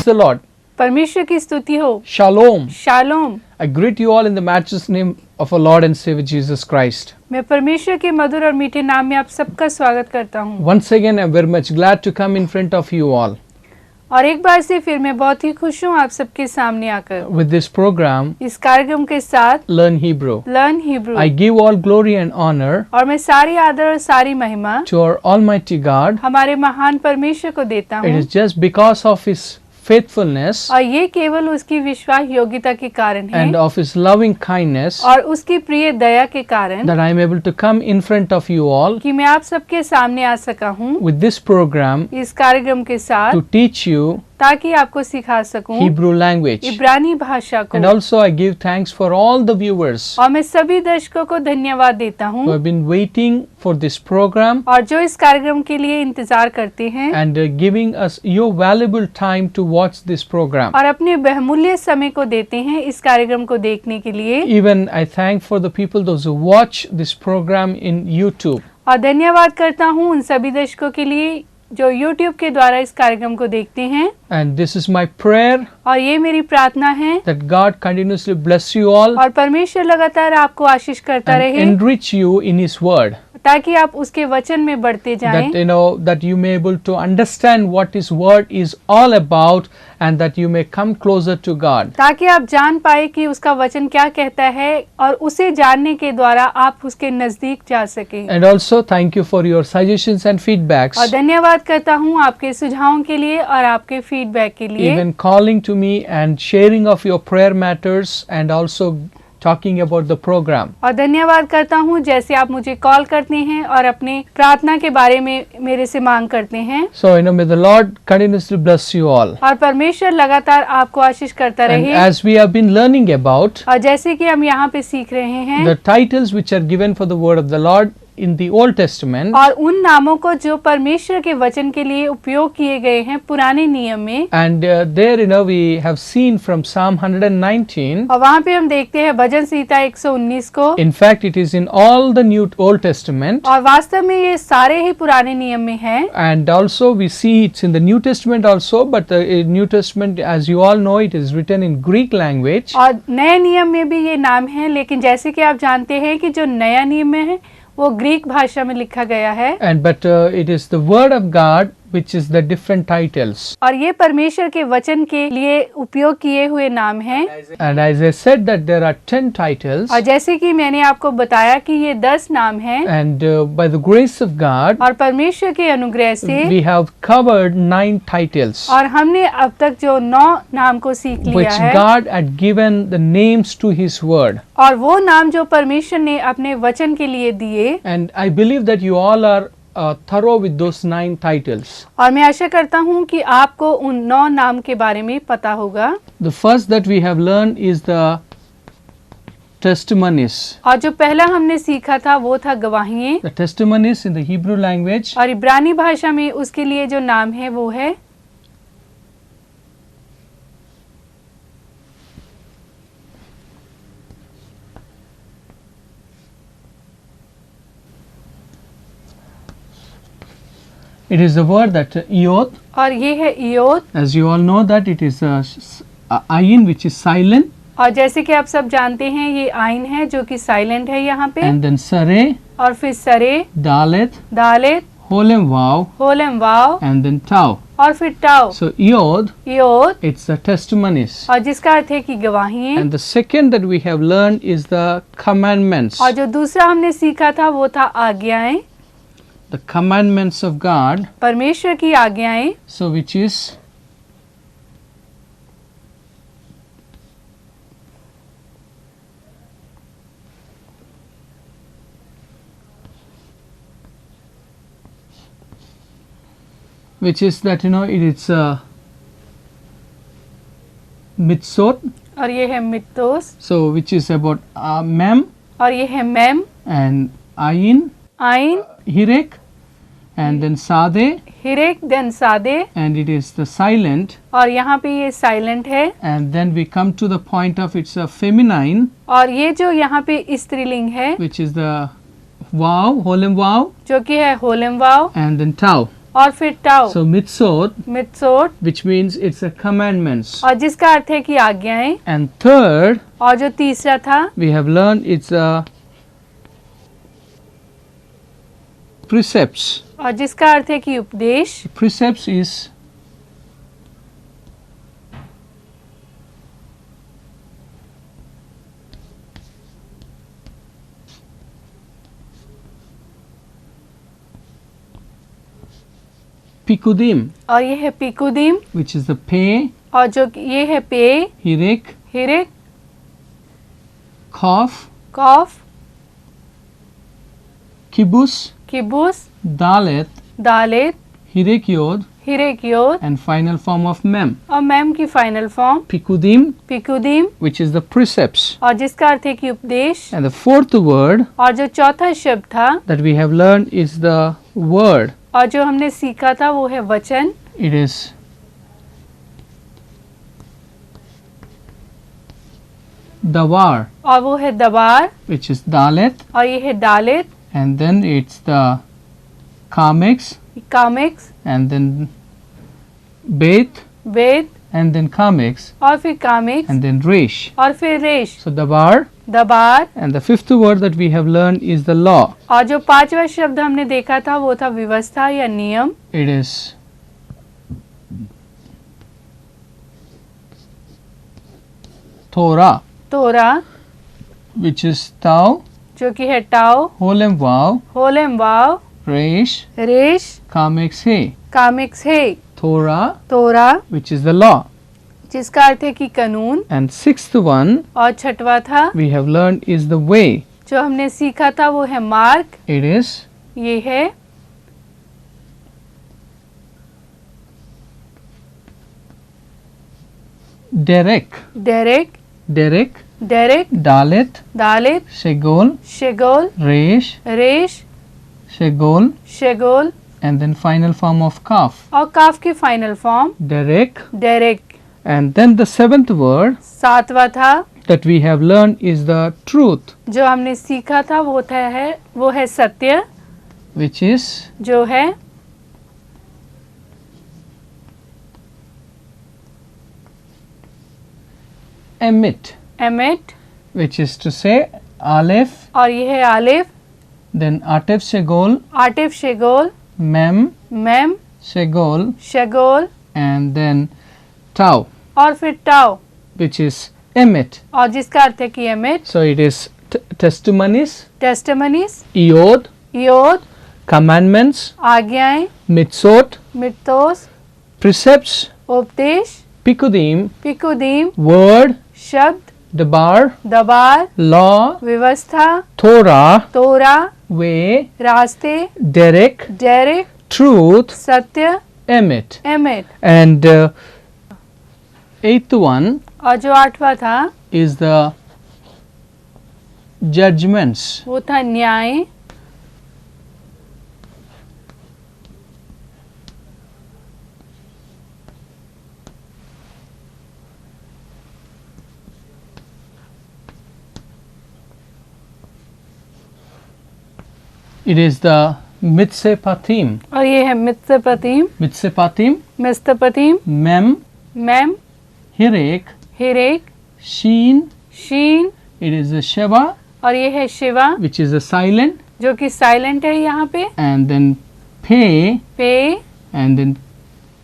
Praise the Lord. परमेश्वर की स्तुति हो। Shalom. Shalom. I greet you all in the matchless name of our Lord and Savior Jesus Christ. मैं परमेश्वर के मधुर और मीठे नाम में आप सबका स्वागत करता हूँ। Once again, I'm very much glad to come in front of you all और एक बार से फिर मैं बहुत ही खुश हूँ आप सबके सामने आकर with this program, इस कार्यक्रम के साथ Learn Hebrew. Learn Hebrew. I give all glory and honor और मैं सारी आदर और सारी महिमा to our Almighty God. हमारे महान परमेश्वर को देता It हूँ is just because of His faithfulness और ये केवल उसकी विश्वास योग्यता के कारण है and of His loving kindness और उसकी प्रिय दया के कारण that I am able to come in front of you all कि मैं आप सबके सामने आ सका हूँ with this program इस कार्यक्रम के साथ to teach you ताकि आपको सिखा सकूं Hebrew language. इब्रानी भाषा को। And also I give thanks for all the viewers और मैं सभी दर्शकों को धन्यवाद देता who हूँ have been waiting for this program और जो इस कार्यक्रम के लिए इंतजार करते हैं and giving us your valuable time to watch this program. और अपने बहुमूल्य समय को देते हैं इस कार्यक्रम को देखने के लिए। Even I thank for the people those who watch this program in YouTube. और धन्यवाद करता हूँ उन सभी दर्शकों के लिए जो YouTube के द्वारा इस कार्यक्रम को देखते हैं। And this is my prayer और ये मेरी प्रार्थना है that God continuously bless you all और परमेश्वर लगातार आपको आशीष करता and रहे enrich you in His word. ताकि आप उसके वचन में बढ़ते जाएं That you may able to understand what His word is all about and that you may come closer to God. ताकि आप जान पाए कि उसका वचन क्या कहता है और उसे जानने के द्वारा आप उसके नजदीक जा सके। And also thank you for your suggestions and feedbacks. और धन्यवाद करता हूँ आपके सुझावों के लिए और आपके फीडबैक के लिए। Even calling to me and sharing of your prayer matters and also talking about the program. और धन्यवाद करता हूँ जैसे आप मुझे कॉल करते हैं और अपने प्रार्थना के बारे में मेरे से मांग करते हैं। So may the Lord continuously bless you all. और परमेश्वर लगातार आपको आशीष करता And रहे। as we have been learning about और जैसे कि हम यहाँ पे सीख रहे हैं the titles which are given for the word of the Lord in the Old Testament, और उन नामों को जो परमेश्वर के वचन के लिए उपयोग किए गए हैं पुराने नियम में। and there we have seen from Psalm 119. और वहाँ पे हम देखते हैं भजन संहिता 119 को। In fact, it is in all the New Old Testament. और वास्तव में ये सारे ही पुराने नियम में है। And also we see it's in the New Testament also, but the New Testament, as you all know, it is written in Greek language. और नए नियम में भी ये नाम है, लेकिन जैसे कि आप जानते हैं कि जो नया नियम में है वो ग्रीक भाषा में लिखा गया है। And but it is the word of God which is the different titles. और ये परमेश्वर के वचन के लिए उपयोग किए हुए नाम हैं। And as I said that there are 10 titles. और जैसे कि मैंने आपको बताया कि ये 10 नाम हैं। And by the grace of God, और परमेश्वर के अनुग्रह से we have covered 9 titles और हमने अब तक जो 9 नाम को सीख लिया which है God had given the names to His word. और वो नाम जो परमेश्वर ने अपने वचन के लिए दिए। And I believe that you all are thorough with those 9 titles. और मैं आशा करता हूँ कि आपको उन 9 नाम के बारे में पता होगा। The first that we have learned is the testimonies. और जो पहला हमने सीखा था वो था गवाहियाँ। The testimonies in the Hebrew language. और इब्रानी भाषा में उसके लिए जो नाम है वो है It is the word that iyot. और ये है इयोत। As you all know that it is a ayin which is silent. और जैसे कि आप सब जानते हैं ये आइन है जो कि साइलेंट है यहाँ पे। And then sare, और फिर सरे, dalet, दालेत, holem vav, Holam wow and then tau. और फिर टाव। So iyod, इयोत it's the testimonies. और जिसका अर्थ है कि गवाहियाँ। And the second that we have learned is the commandments. और जो दूसरा हमने सीखा था वो था आज्ञाएं। The commandments of God. परमेश्वर की आज्ञाएं। So which is that it is mitzvot. और ये है मित्तोस। So which is about mem. और ये है mem. And ayin. Ayin. Hirek. And then sade. Hirek then sade. And it is the silent. और यहाँ पे ये साइलेंट है। And then we come to the point of it's a feminine. और ये जो यहाँ पे स्त्रीलिंग है which is the वाव, होलम वाव, जो कि है होलम वाव and then tau. और फिर tau So mitzvot, मित्सोट, which means it's a commandments. और जिसका अर्थ है कि आज्ञाएं, And third, और जो तीसरा था we have learned it's a precepts. और जिसका अर्थ है कि उपदेश, Precepts is pikudim, और ये है पिकुदिम, which is the pay, और जो ये है पे, hirik, hirik, kaf, kaf, kibus, kibus, dalet, dalet, hirik yod, hirik yod, and final form of mem. और मैम की final form Pikudim, pikudim, which is the precepts. और जिसका अर्थ है कि उपदेश, And the fourth word और जो चौथा शब्द था that we have learned is the word. और जो हमने सीखा था वो है वचन, It is davar, और वो है दबार, which is dalet, और ये है dalet, and then it's the kamex, kamex, and then bet, vet, and then kamex, और फिर कामिक्स, and then resh. और फिर रेश, So davar, दबार, and the fifth word that we have learned is the law. और जो पांचवा शब्द हमने देखा था वो था व्यवस्था या नियम, It is Torah, तोरा, which is tau, जो कि है टाओ, holem vav, होलेम वाव, resh, रेश, kamex he. कामिक्स है, Torah, तोरा, which is the law. जिसका अर्थ है कि कानून, And sixth one और छठवा था we have learned is the way. जो हमने सीखा था वो है मार्ग, It is ये है derek, Derek, derek, Derek, dalet, दालेत, shegol, शेगोल, resh, रेश, shegol, शेगोल, and then final form of kaf, और काफ की final form derek. Derek, And then the seventh word सातवा था that we have learned is the truth, जो हमने सीखा था वो है सत्य, which is जो है emit, emit, which is to say aleph, और ये है Alif, then atef shegol, आटिफ, शेगोल, mem ma'am, shegol, शेगोल, and then tau, और फिर टाओ, which is emit. और जिसका अर्थ है कि emit, So it is testimonies, testimonies, iod, योद, commandments, आज्ञाएं, mitzvot, मित्तोस, precepts, उपदेश, pikudim, पिकुदीम, word, शब्द, dabar, दबार, law, व्यवस्था, Torah, तोरा, way, रास्ते, derek, डेरिक, truth, सत्य, emit. Emit, And eighth one और जो आठवां था is the judgments. वो था न्याय, It is the mitsepatim. और ये है मित्सपतिम, Mitsepatim, मिस्तपतिम, mem, मैम, hirek, हिरेक, sheen. शीन, It is the sheva, और ये है Shiva which is the silent, जो कि साइलेंट है यहाँ पे, and then pe, पे, and then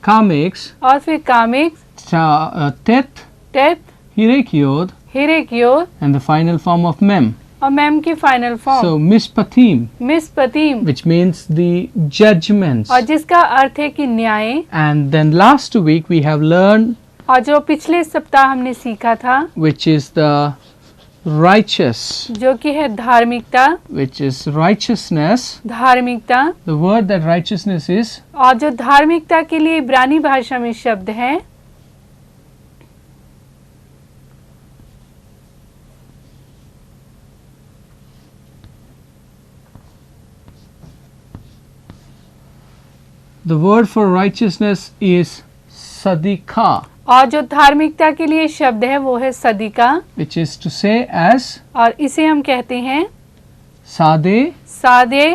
kamex, और फिर comics, tet, teeth, hirek yod, hirik yod, and the final form of mem. और मैम की final form So mispatim, मिस्पतिम, which means the judgments. और जिसका अर्थ है कि न्याय, And then last week we have learned और जो पिछले सप्ताह हमने सीखा था which is the righteous, जो कि है धार्मिकता, which is righteousness. धार्मिकता, The word that righteousness is और जो धार्मिकता के लिए इब्रानी भाषा में शब्द है the word for righteousness is sadika, और जो धार्मिकता के लिए शब्द है वो है सदिका, which is to say as और इसे हम कहते हैं sade, सादे,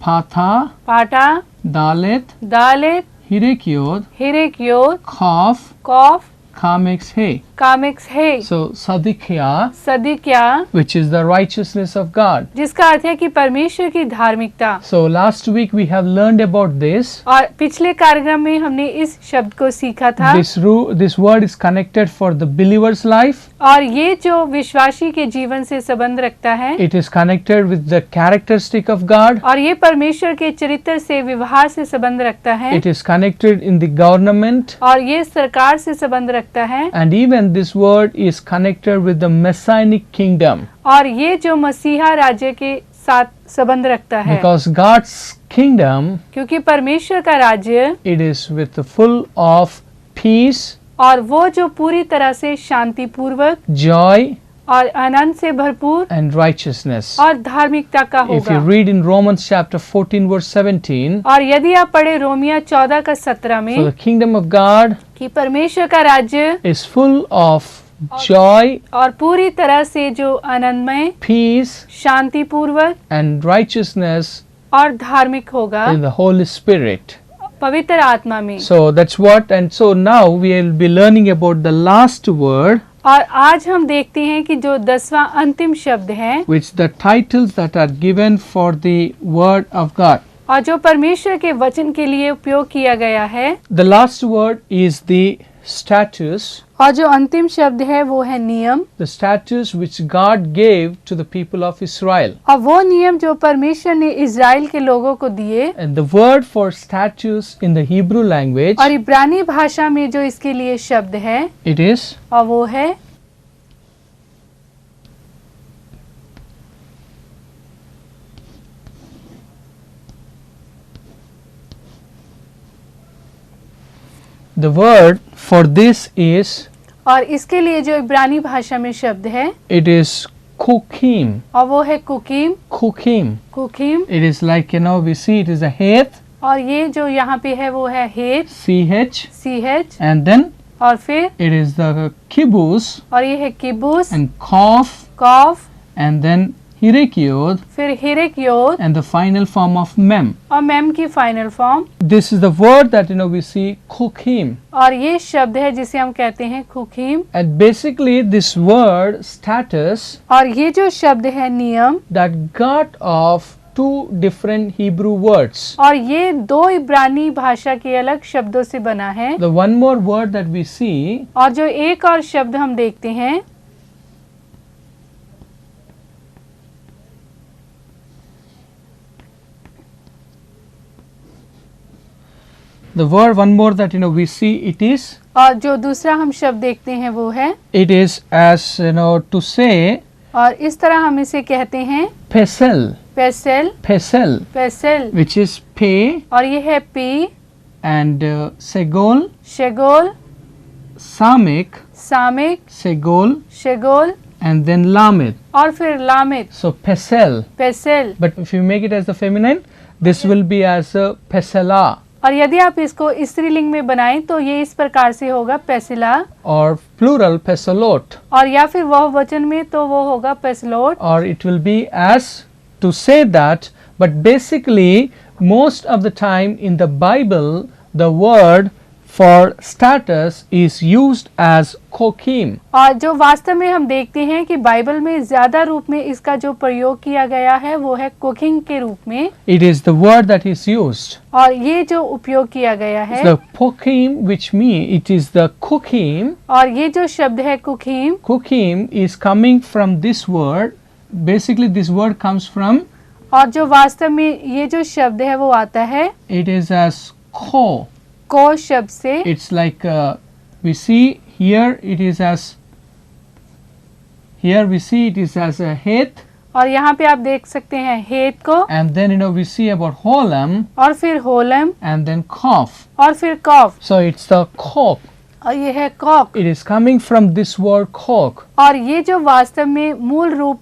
patha, पाटा, Dalet, दालेत, Hirekiot, हिरेक्योत, Kaf, कॉफ, Kamex He. कामिक्स है, So Sadikya, सदिक्या, which is the righteousness of God. जिसका अर्थ है कि परमेश्वर की धार्मिकता। So last week we have learned about this. और पिछले कार्यक्रम में हमने इस शब्द को सीखा था। This word is connected for the believer's life. और ये जो विश्वासी के जीवन से संबंध रखता है, It is connected with the characteristic of God. और ये परमेश्वर के चरित्र से, व्यवहार से संबंध रखता है, It is connected in the government. और ये सरकार से संबंध रखता है, And even this word is connected with the messianic kingdom. और ये जो मसीहा राज्य के साथ संबंध रखता है। Because God's kingdम, क्योंकि परमेश्वर का राज्य, it is with full of peace, और वो जो पूरी तरह से शांतिपूर्वक joy, और आनंद से भरपूर and righteousness. और धार्मिकता का If you होगा। read in Romans chapter 14 verse 17, और यदि आप पढ़े रोमिया 14 का 17 so में the kingdom of God कि परमेश्वर का राज्य is full of joy, और पूरी तरह से जो आनंदमय, peace, शांतिपूर्वक and righteousness और धार्मिक होगा in the Holy Spirit. पवित्र आत्मा में। So that's what, and so now we will be learning about the last word, और आज हम देखते हैं कि जो 10वां अंतिम शब्द है, which the titles that are given for the word of God. और जो परमेश्वर के वचन के लिए उपयोग किया गया है। The last word is the status, और जो अंतिम शब्द है वो है नियम, the status which God gave to the people of Israel. और वो नियम जो परमेश्वर ने इज़राइल के लोगों को दिए। And the word for status in the Hebrew language, और इब्रानी भाषा में जो इसके लिए शब्द है, it is और वो है the word for this is, और इसके लिए जो इब्रानी भाषा में शब्द है, it is kukim. और वो है कुकीम, Kukim. कुकीम। It is like, we see it is a het, और ये जो यहाँ पे है वो है हेत, ch, CH, and then और फिर it is the kibbutz, और ये है किबूस, and kaf, cough, and then hirekiot, फिर hirek yod, and the final form of mem. और मेम की final form. This is the word that we see kukim. और ये शब्द है जिसे हम कहते हैं कुकीम। And basically this word status और ये जो शब्द है नियम, that got of two different Hebrew words. और ये दो इब्रानी भाषा के अलग शब्दों से बना है। The one more word that we see, और जो एक और शब्द हम देखते हैं, the word one more that we see, it is, और जो दूसरा हम शब्द देखते हैं वो है, it is as to say और इस तरह हम इसे कहते हैं pesel, पेसेल, pesel, पेसेल, which is pe और ये है P, and segol, शेगोल, samek, Samik, segol, शेगोल, and then lamed. और फिर लामिद, So pesel. पेसेल। But if you make it as the feminine, this will be as a pesela, और यदि आप इसको स्त्रीलिंग में बनाएं तो ये इस प्रकार से होगा पेसिला, or plural peselot, और या फिर वह वचन में तो वो होगा पेसलोट, or it will be as to say that, but basically most of the time in the Bible the word for status is used as kokim. और जो वास्तव में हम देखते हैं कि बाइबल में ज्यादा रूप में इसका जो प्रयोग किया गया है वो है कुकिंग के रूप में, It is the word that is used. और ये जो उपयोग किया गया है, The pokim, which means it is the kukim. और ये जो शब्द है कुकीम, Kukim is coming from this word. Basically this word comes from, और जो वास्तव में ये जो शब्द है वो आता है it is as ko. को शब्द से, It's like we see here it is as, here we see it is as a het, और यहाँ पे आप देख सकते हैं हेत को, and then we see about holam, और फिर होलम, and then kof. और फिर कॉफ, So it's the kok. और ये है Kock. It is coming from this word kok. और ये जो वास्तव में मूल रूप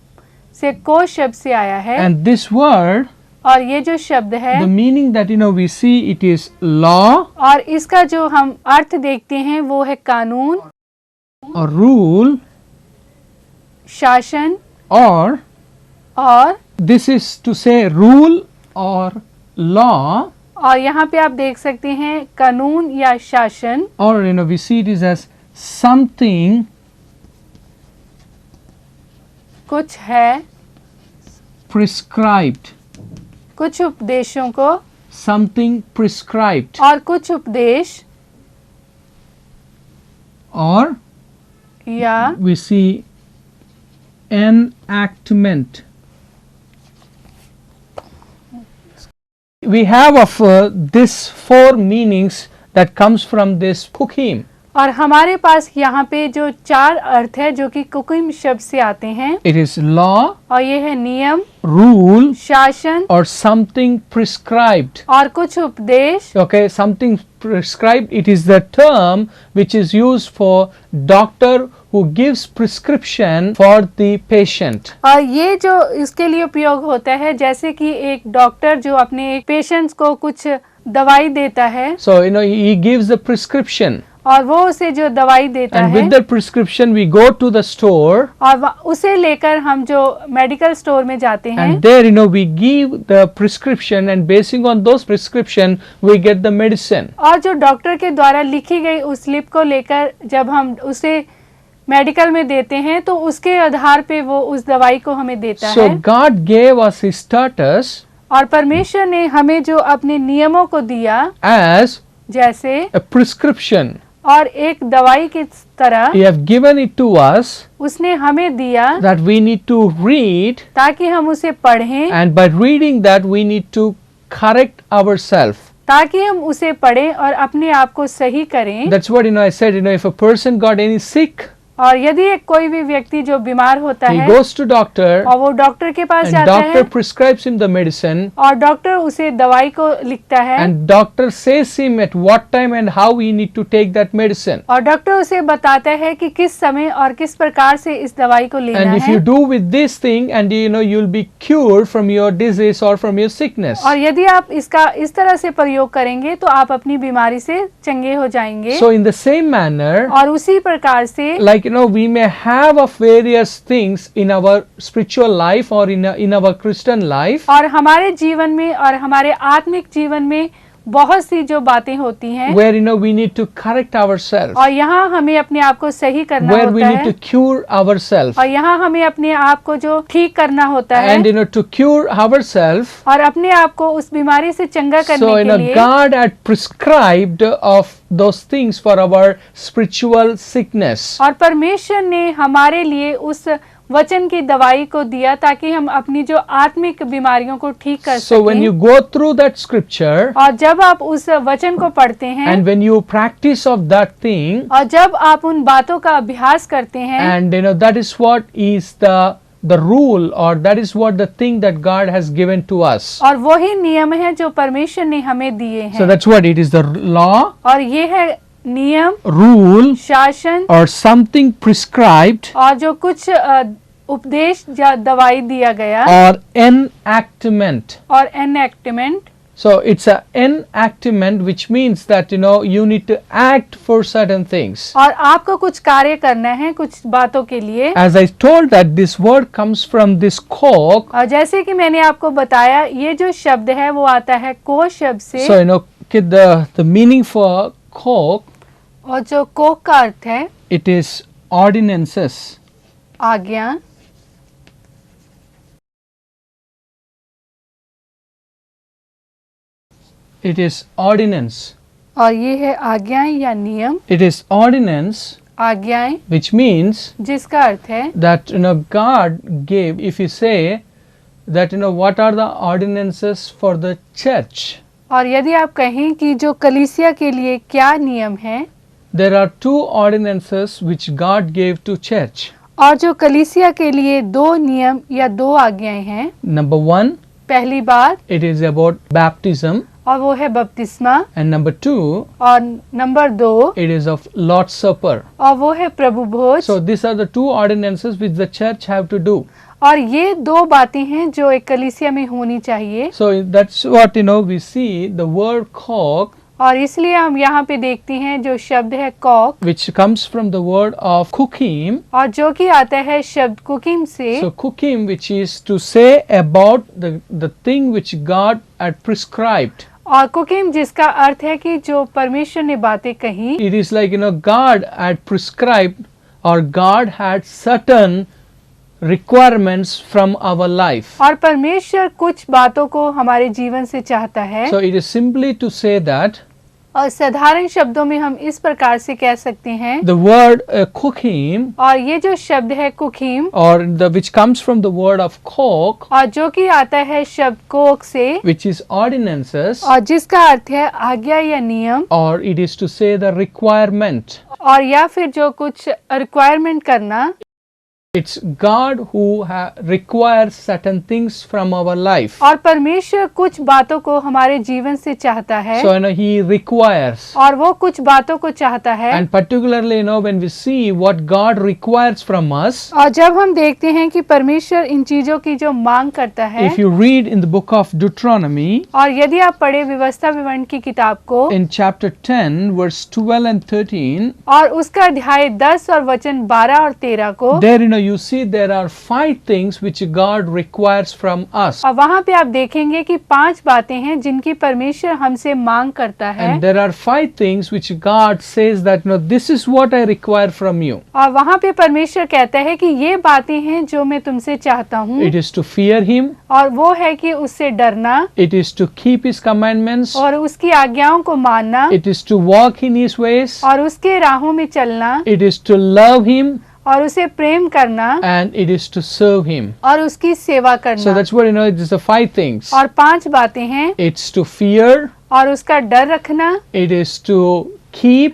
से को शब्द से आया है, And this word, और ये जो शब्द है, the meaning that we see, it is law और इसका जो हम अर्थ देखते हैं वो है कानून, or rule, शासन, or और this is to say rule or law और यहाँ पे आप देख सकते हैं कानून या शासन, or we see it is as something कुछ है, prescribed, कुछ उपदेशों को, something prescribed, और कुछ उपदेश or या we see enactment. We have of this four meanings that comes from this Pukim. और हमारे पास यहाँ पे जो चार अर्थ है जो कि कुकिम शब्द से आते हैं, It is law, और ये है नियम, rule, शासन or something prescribed. और कुछ उपदेश. Okay, something prescribed, it is the term which is used for doctor who gives prescription for the patient. और ये जो इसके लिए उपयोग होता है, जैसे कि एक डॉक्टर जो अपने पेशेंट्स को कुछ दवाई देता है, So, he gives the prescription. और वो उसे जो दवाई देता And है, with that prescription, we go to the store. और उसे लेकर हम जो मेडिकल स्टोर में जाते हैं, And there, we give the prescription, and basing on those prescription, we get the medicine. और जो डॉक्टर के द्वारा लिखी गई उस स्लिप को लेकर जब हम उसे मेडिकल में देते हैं, तो उसके आधार पे वो उस दवाई को हमें देता So, है. God gave us His status और परमेश्वर ने हमें जो अपने नियमों को दिया, as जैसे a prescription. और एक दवाई की तरह He have given it to us उसने हमें दिया, that we need to read, ताकि हम उसे पढ़ें, and by reading that, we need to correct ourselves. ताकि हम उसे पढ़ें और अपने आप को सही करें. That's what I said. If a person got any sick, और यदि एक कोई भी व्यक्ति जो बीमार होता he है goes to doctor, और वो डॉक्टर के पास and जाता doctor है, prescribes him the medicine, और डॉक्टर उसे दवाई को लिखता है, and doctor says him at what time and how he need to take that medicine. और डॉक्टर उसे बताता है कि किस समय और किस प्रकार से इस दवाई को लेना And if है. you do with this thing, and you'll be cured from your disease or from your sickness. और यदि आप इसका इस तरह से प्रयोग करेंगे तो आप अपनी बीमारी से चंगे हो जाएंगे. So in the same manner, और उसी प्रकार से like we may have of various things in our spiritual life or in our Christian life, और हमारे जीवन में और हमारे आत्मिक जीवन में बहुत सी जो बातें होती हैं, where we need to correct ourselves, और यहाँ हमें अपने आप को सही करना where we होता need है, to cure ourselves. और यहाँ हमें अपने आप को जो ठीक करना होता है, And to cure ourselves, और अपने आप को उस बीमारी से चंगा करने so के लिए God had prescribed of those things for our spiritual sickness. और परमेश्वर ने हमारे लिए उस वचन की दवाई को दिया ताकि हम अपनी जो आत्मिक बीमारियों को ठीक कर So when सकें. you go through that scripture, और जब आप उस वचन को पढ़ते हैं, and when you practice of that thing, और जब आप उन बातों का अभ्यास करते हैं, and that is what is the rule, or that is what the thing that God has given to us. और वही नियम है जो परमेश्वर ने हमें दिए So हैं. that's what it is, the law, और ये है नियम, rule, शासन, or something prescribed, और जो कुछ उपदेश या दवाई दिया गया, or enactment. और एनएक्टमेंट. So it's a enactment, which means that you need to act for certain things. और आपको कुछ कार्य करना है कुछ बातों के लिए. As I told that this word comes from this koch. और जैसे कि मैंने आपको बताया, ये जो शब्द है वो आता है को शब्द से. So the meaning for koch, और जो कोक का अर्थ है it is ordinances. आज्ञा. It is ordinance. और ये है आज्ञाएं या नियम. It is ordinance, आज्ञाएं, which means जिसका अर्थ है that God gave. If you say that what are the ordinances for the church, और यदि आप कहें कि जो कलीसिया के लिए क्या नियम है, there are two ordinances which God gave to church. और जो कलीसिया के लिए दो नियम या दो आज्ञाएं हैं. Number one, पहली बात, it is about baptism, और वो है बपतिस्मा. and number two, और नंबर दो, it is of Lord's Supper. और वो है प्रभु भोज. So these are the two ordinances which the church have to do. और ये दो बातें हैं जो एक कलीसिया में होनी चाहिए. So that's what we see the word koch, और इसलिए हम यहाँ पे देखते हैं जो शब्द है Kock, which comes from the word of kukim. और जो कि आता है शब्द कुकिम से. So kukim, which is to say about the thing which God had prescribed. और कुकीम जिसका अर्थ है कि जो परमेश्वर ने बातें कही, It is like, God had prescribed or God had certain requirements from our life. और परमेश्वर कुछ बातों को हमारे जीवन से चाहता है। So it is simply to say that और साधारण शब्दों में हम इस प्रकार से कह सकते हैं, the word kukim, और ये जो शब्द है कुकीम, or which comes from the word of kok, और जो कि आता है शब्द कोक से, which is ordinances, और जिसका अर्थ है आज्ञा या नियम, or it is to say the requirement. और या फिर जो कुछ रिक्वायरमेंट करना। It's God who requires certain things from our life. और परमेश्वर कुछ बातों को हमारे जीवन से चाहता है, So He requires. और वो कुछ बातों को चाहता है। And particularly, when we see what God requires from us, और जब हम देखते हैं कि परमेश्वर इन चीजों की जो मांग करता है, if you read in the book of Deuteronomy, और यदि आप पढ़े व्यवस्था विवरण की किताब को, in chapter 10, verse 12 and 13, और उसका अध्याय 10 और वचन 12 और 13 को, there you see there are 5 things which God requires from us. और वहाँ पे आप देखेंगे कि 5 बातें हैं जिनकी परमेश्वर हमसे मांग करता है। And there are 5 things which God says that this is what I require from you. और वहाँ पे परमेश्वर कहता है कि ये बातें हैं जो मैं तुमसे चाहता हूँ, It is to fear Him. और वो है कि उससे डरना, It is to keep His commandments. और उसकी आज्ञाओं को मानना, It is to walk in His ways. और उसके राहों में चलना, It is to love Him. और उसे प्रेम करना, And it is to serve Him. और उसकी सेवा So करना। that's what it is the 5 things. और 5 बातें हैं, It's to fear. और उसका डर रखना, It is to keep.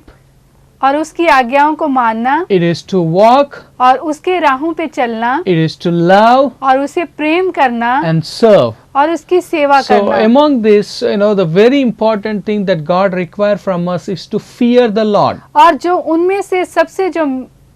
और उसकी आज्ञाओं को मानना, It is to walk. और उसके राहों पे चलना, It is to love और उसे प्रेम करना, and serve. और उसकी सेवा So करना। among this, the very important thing that God requires from us is to fear the Lord. और जो उनमें से सबसे जो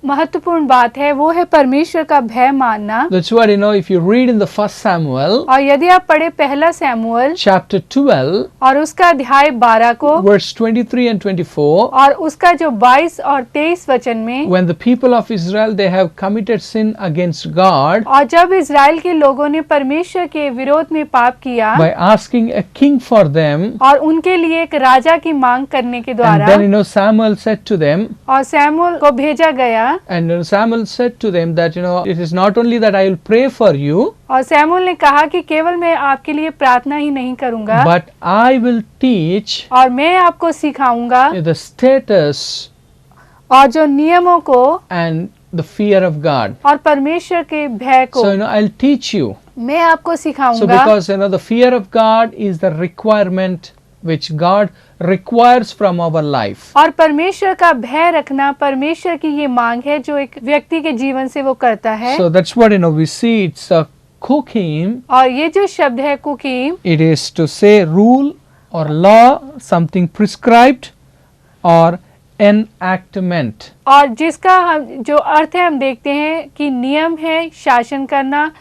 महत्वपूर्ण बात है वो है परमेश्वर का भय मानना। That's what if you read in the 1 Samuel और यदि आप पढ़े पहला सैमुअल chapter 12 और उसका अध्याय 12 को, verse 23 and 24, और उसका जो 22 और 23 वचन में, when the people of Israel they have committed sin against God और जब इज़राइल के लोगों ने परमेश्वर के विरोध में पाप किया by asking a king for them, और उनके लिए एक राजा की मांग करने के and द्वारा, then Samuel said to them, और सैमुअल को भेजा गया, and Samuel said to them that it is not only that I will pray for you, और सैमुअल ने कहा कि केवल मैं आपके लिए प्रार्थना ही नहीं करूंगा, but I will teach और मैं आपको सिखाऊंगा the status और जो नियमों को and the fear of God. और परमेश्वर के भय को So I'll teach you. मैं आपको So सिखाऊंगा। because the fear of God is the requirement which God requires from our life. और परमेश्वर का भय रखना परमेश्वर की ये मांग है जो एक व्यक्ति के जीवन से वो करता है। So that's what we see. It's a kukim. और ये जो शब्द है कुकीम, It is to say rule or law, something prescribed or enactment. और जिसका हम जो अर्थ है हम देखते हैं कि नियम है, शासन करना,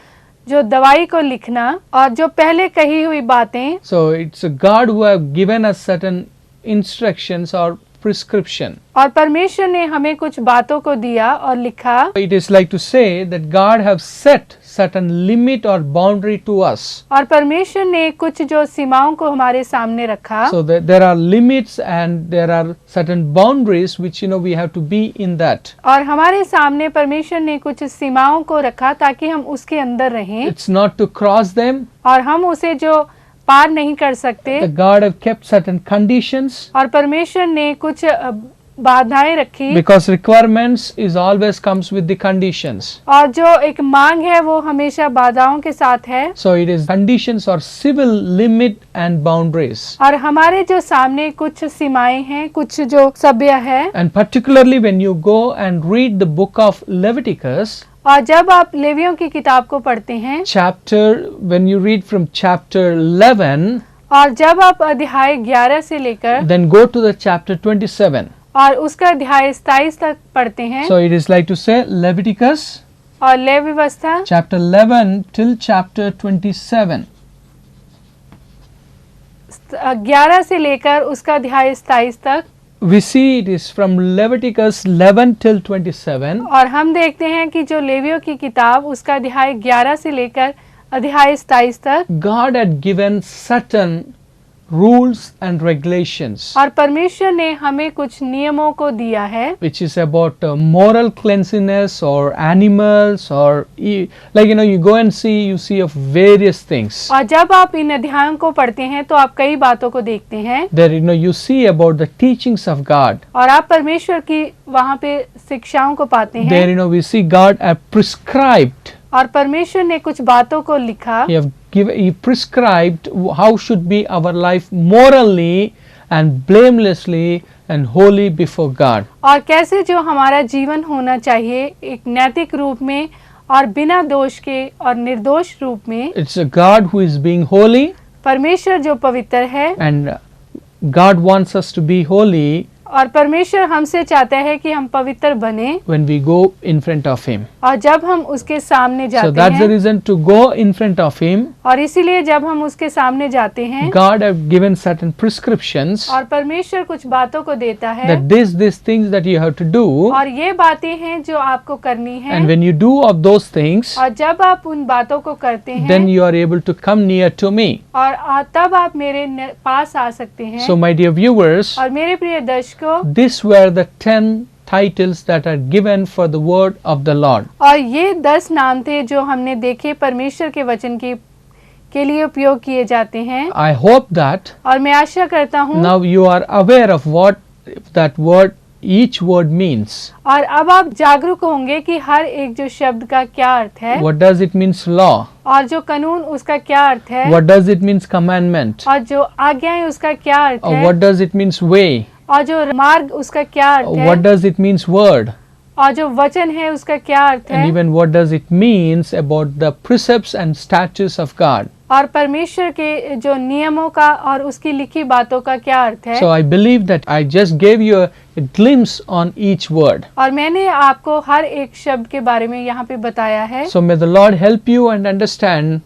जो दवाई को लिखना, और जो पहले कही हुई बातें। So it's a God who have given us certain instructions or prescription. और परमेश्वर ने हमें कुछ बातों को दिया और लिखा। It is like to say that God have set certain limit or boundary to us. और परमेश्वर ने कुछ जो सीमाओं को हमारे सामने रखा। So there are limits and there are certain boundaries which we have to be in that. और हमारे सामने परमेश्वर ने कुछ सीमाओं को रखा ताकि हम उसके अंदर रहें। It's not to cross them. और हम उसे जो पार नहीं कर सकते। The God have kept certain conditions. और परमेश्वर ने कुछ बाधाएं रखी। Because requirements is always comes with the conditions. और जो एक मांग है वो हमेशा बाधाओं के साथ है। So it is conditions or civil limit and boundaries. और हमारे जो सामने कुछ सीमाएं हैं, कुछ जो सभ्य है। And particularly when you go and read the book of Leviticus. और जब आप लेवियों की किताब को पढ़ते हैं, when you read from chapter 11, और जब आप अध्याय 11 से लेकर then go to the chapter 27. और उसका अध्याय 27 तक पढ़ते हैं। So it is like to say Leviticus और लेवी व्यवस्था chapter 11 till chapter 27. 11 से लेकर उसका अध्याय 27 तक। We see it is from Leviticus 11 till 27. और हम देखते हैं कि जो लेवियों की किताब उसका अध्याय 11 से लेकर अध्याय 27 तक God had given certain rules and regulations, और परमेश्वर ने हमें कुछ नियमों को दिया है, which is about moral cleanliness or animals or like you go and you see of various things. और जब आप इन अध्यायों को पढ़ते हैं तो आप कई बातों को देखते हैं. There you see about the teachings of God. और आप परमेश्वर की वहाँ पे शिक्षाओं को पाते हैं. There we see God have prescribed. और परमेश्वर ने कुछ बातों को लिखा. He prescribed how should be our life morally and blamelessly and holy before God. और कैसे जो हमारा जीवन होना चाहिए एक नैतिक रूप में और बिना दोष के और निर्दोष रूप में. It's a God who is being holy. परमेश्वर जो पवित्र है. And God wants us to be holy. और परमेश्वर हमसे चाहता है कि हम पवित्र बने. When we go in front of Him. और जब हम उसके सामने जाते हैं. So that's the reason to go in front of Him. और इसीलिए जब हम उसके सामने जाते हैं. God have given certain prescriptions. और परमेश्वर कुछ बातों को देता है. That these things that you have to do. और ये बातें हैं जो आपको करनी है. And when you do of those things. और जब आप उन बातों को करते हैं. Then you are able to come near to me. और तब आप मेरे पास आ सकते हैं. So my dear viewers. और मेरे प्रिय दर्शकों. These were the 10 titles that are given for the word of the Lord. और ये 10 नाम थे जो हमने देखे परमेश्वर के वचन के लिए उपयोग किए जाते हैं. I hope that. और मैं आशा करता हूँ. Now you are aware of what that word, each word means. और अब आप जागरूक होंगे कि हर एक जो शब्द का क्या अर्थ है. What does it means law? और जो कानून उसका क्या अर्थ है. What does it means commandment? और जो आज्ञाएं उसका क्या अर्थ है. What does it means way? और जो मार्ग उसका क्या अर्थ है. What does it means word? और जो वचन है उसका क्या अर्थ है. And even what does it means about the precepts and statutes of God? और परमेश्वर के जो नियमों का और उसकी लिखी बातों का क्या अर्थ है. So I believe that I just gave you a glimpse on each word. और मैंने आपको हर एक शब्द के बारे में यहाँ पे बताया है. So may the Lord help you and understand.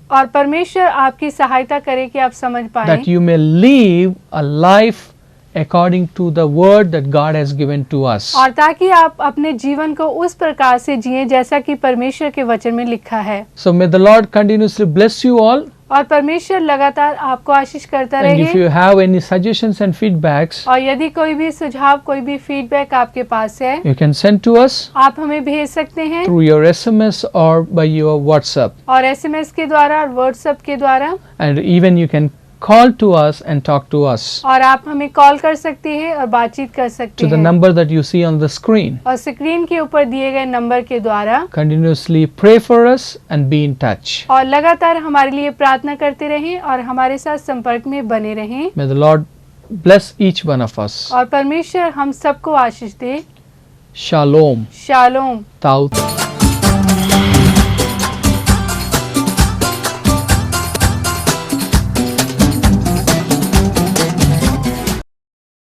और परमेश्वर आपकी सहायता करे कि आप समझ पाएं. That you may live a life according to the word that God has given to us. और ताकि आप अपने जीवन को उस प्रकार से जिएं जैसा कि परमेश्वर के वचन में लिखा है. So may the Lord continuously bless you all. और परमेश्वर लगातार आपको आशीष करता And रहे. if you have any suggestions and feedbacks. और यदि कोई भी सुझाव कोई भी फीडबैक आपके पास है. You can send to us. आप हमें भेज सकते हैं. Through your SMS or by your WhatsApp. और SMS के द्वारा और व्हाट्सएप के द्वारा. And even you can call to us and talk to us. और आप हमें कॉल कर सकते हैं और बातचीत कर सकते हैं. To the number that you see on the screen. और स्क्रीन के ऊपर दिए गए नंबर के द्वारा. Continuously pray for us and be in touch. और लगातार हमारे लिए प्रार्थना करते रहें और हमारे साथ संपर्क में बने रहें. May the Lord bless each one of us. और परमेश्वर हम सबको आशीष दे. Shalom. शालोम. Taut.